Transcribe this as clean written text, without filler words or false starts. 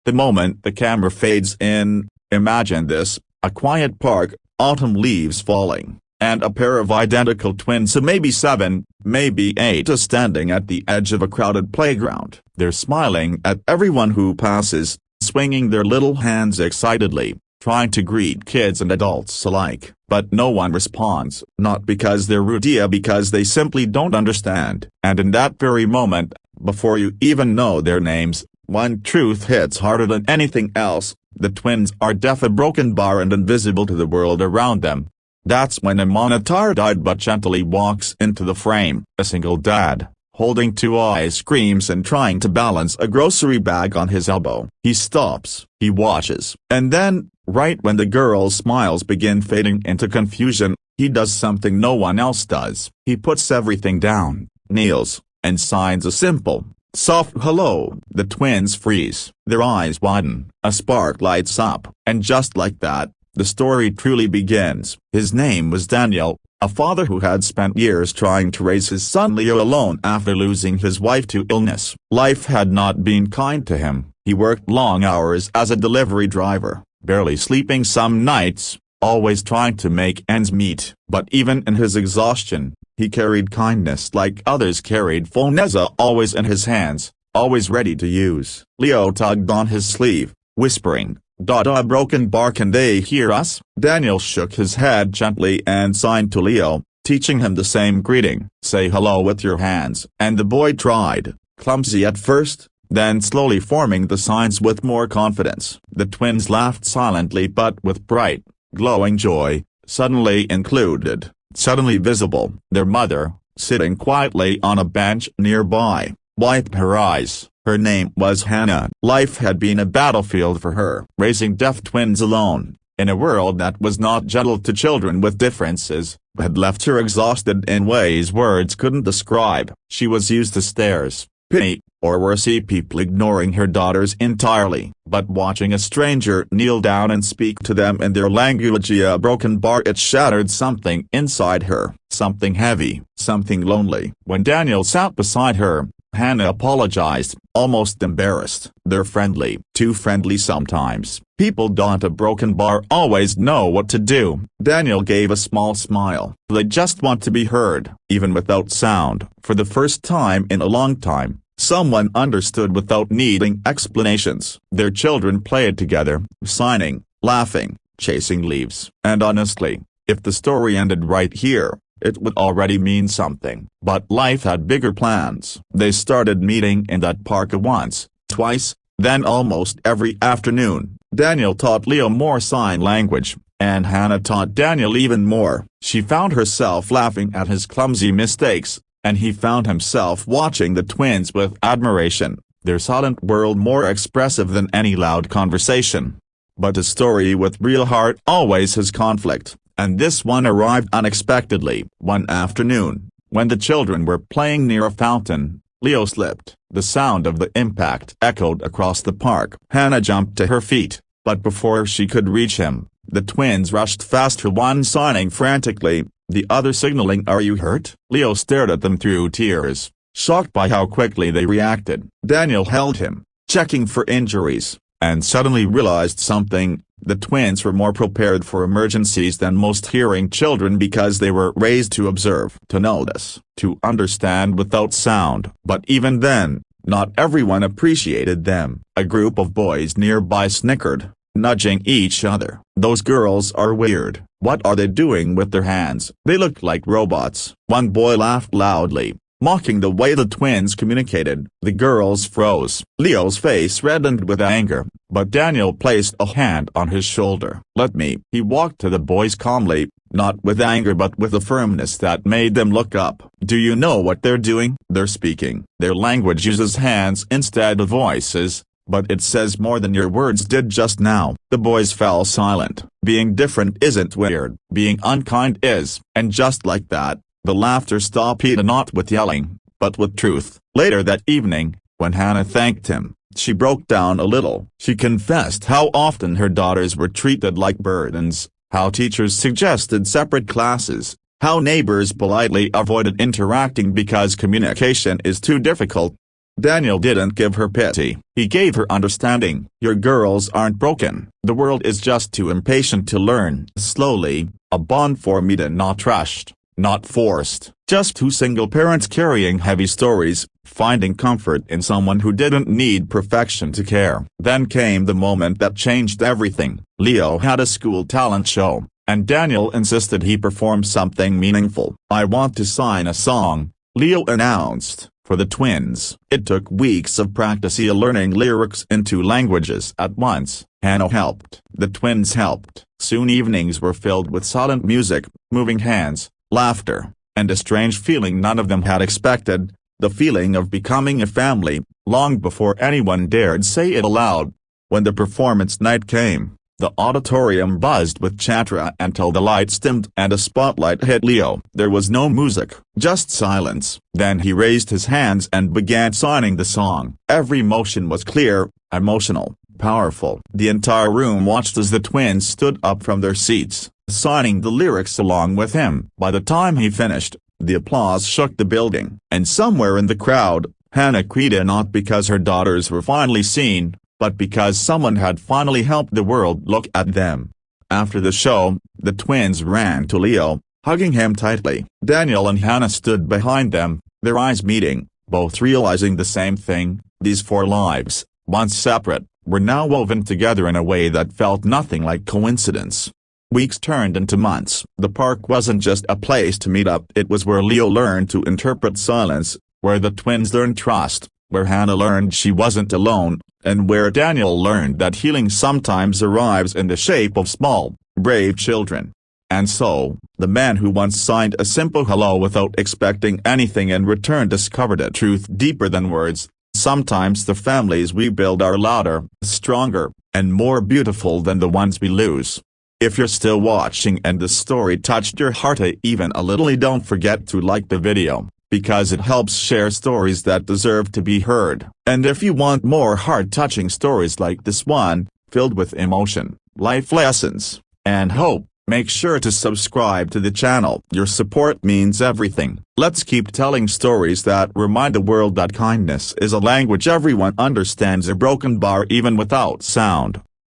The moment the camera fades in, imagine this: a quiet park, autumn leaves falling, and a pair of identical twins of maybe 7, maybe 8 are standing at the edge of a crowded playground. They're smiling at everyone who passes, swinging their little hands excitedly, trying to greet kids and adults alike. But no one responds, not because they're rude, yeah, because they simply don't understand. And in that very moment, before you even know their names, one truth hits harder than anything else: the twins are deaf, a broken bar, and invisible to the world around them. That's when a monitor-eyed but gently walks into the frame. A single dad, holding 2 ice creams and trying to balance a grocery bag on his elbow. He stops, he watches, and then, right when the girl's smiles begin fading into confusion, he does something no one else does. He puts everything down, kneels, and signs a simple, soft hello. The twins freeze, their eyes widen, a spark lights up, and just like that, the story truly begins. His name was Daniel, a father who had spent years trying to raise his son Leo alone after losing his wife to illness. Life had not been kind to him. He worked long hours as a delivery driver, barely sleeping some nights, always trying to make ends meet. But even in his exhaustion, he carried kindness like others carried phoneza, always in his hands, always ready to use. Leo tugged on his sleeve, whispering, "Dada, broken bar, can they hear us?" Daniel shook his head gently and signed to Leo, teaching him the same greeting: "Say hello with your hands." And the boy tried, clumsy at first, then slowly forming the signs with more confidence. The twins laughed silently but with bright, glowing joy, suddenly included, suddenly visible. Their mother, sitting quietly on a bench nearby, wiped her eyes. Her name was Hannah. Life had been a battlefield for her. Raising deaf twins alone, in a world that was not gentle to children with differences, had left her exhausted in ways words couldn't describe. She was used to stares, pity, or worse, people ignoring her daughters entirely. But watching a stranger kneel down and speak to them in their language, a broken bar, it shattered something inside her. Something heavy, something lonely. When Daniel sat beside her, Hannah apologized, almost embarrassed. "They're friendly. Too friendly sometimes. People don't a broken bar always know what to do." Daniel gave a small smile. "They just want to be heard." Even without sound, for the first time in a long time, someone understood without needing explanations. Their children played together, signing, laughing, chasing leaves. And honestly, if the story ended right here, it would already mean something. But life had bigger plans. They started meeting in that park once, twice, then almost every afternoon. Daniel taught Leo more sign language, and Hannah taught Daniel even more. She found herself laughing at his clumsy mistakes, and he found himself watching the twins with admiration, their silent world more expressive than any loud conversation. But a story with real heart always has conflict. And this one arrived unexpectedly. One afternoon, when the children were playing near a fountain, Leo slipped. The sound of the impact echoed across the park. Hannah jumped to her feet, but before she could reach him, the twins rushed faster, one signing frantically, the other signaling, "Are you hurt?" Leo stared at them through tears, shocked by how quickly they reacted. Daniel held him, checking for injuries, and suddenly realized something. The twins were more prepared for emergencies than most hearing children because they were raised to observe, to notice, to understand without sound. But even then, not everyone appreciated them. A group of boys nearby snickered, nudging each other. "Those girls are weird. What are they doing with their hands? They look like robots." One boy laughed loudly, mocking the way the twins communicated. The girls froze. Leo's face reddened with anger, but Daniel placed a hand on his shoulder. "Let me." He walked to the boys calmly, not with anger but with a firmness that made them look up. "Do you know what they're doing? They're speaking. Their language uses hands instead of voices, but it says more than your words did just now." The boys fell silent. Being different isn't weird. Being unkind is. And just like that, the laughter stopped, not with yelling, but with truth. Later that evening, when Hannah thanked him, she broke down a little. She confessed how often her daughters were treated like burdens, how teachers suggested separate classes, how neighbors politely avoided interacting because communication is too difficult. Daniel didn't give her pity, he gave her understanding. Your girls aren't broken, the world is just too impatient to learn. Slowly, a bond formed, not rushed, not forced. Just two single parents carrying heavy stories, finding comfort in someone who didn't need perfection to care. Then came the moment that changed everything. Leo had a school talent show, and Daniel insisted he perform something meaningful. "I want to sign a song," Leo announced, for the twins. It took weeks of practice learning lyrics in 2 languages at once. Hannah helped. The twins helped. Soon evenings were filled with silent music, moving hands, laughter, and a strange feeling none of them had expected, the feeling of becoming a family, long before anyone dared say it aloud. When the performance night came, the auditorium buzzed with chatter until the lights dimmed and a spotlight hit Leo. There was no music, just silence. Then he raised his hands and began signing the song. Every motion was clear, emotional, powerful. The entire room watched as the twins stood up from their seats, signing the lyrics along with him. By the time he finished, the applause shook the building. And somewhere in the crowd, Hannah cried, not because her daughters were finally seen, but because someone had finally helped the world look at them. After the show, the twins ran to Leo, hugging him tightly. Daniel and Hannah stood behind them, their eyes meeting, both realizing the same thing: these 4 lives, once separate, were now woven together in a way that felt nothing like coincidence. Weeks turned into months. The park wasn't just a place to meet up, it was where Leo learned to interpret silence, where the twins learned trust, where Hannah learned she wasn't alone, and where Daniel learned that healing sometimes arrives in the shape of small, brave children. And so, the man who once signed a simple hello without expecting anything in return discovered a truth deeper than words: sometimes the families we build are louder, stronger, and more beautiful than the ones we lose. If you're still watching and the story touched your heart even a little, don't forget to like the video, because it helps share stories that deserve to be heard. And if you want more heart-touching stories like this one, filled with emotion, life lessons, and hope, make sure to subscribe to the channel. Your support means everything. Let's keep telling stories that remind the world that kindness is a language everyone understands, a broken bar even without sound.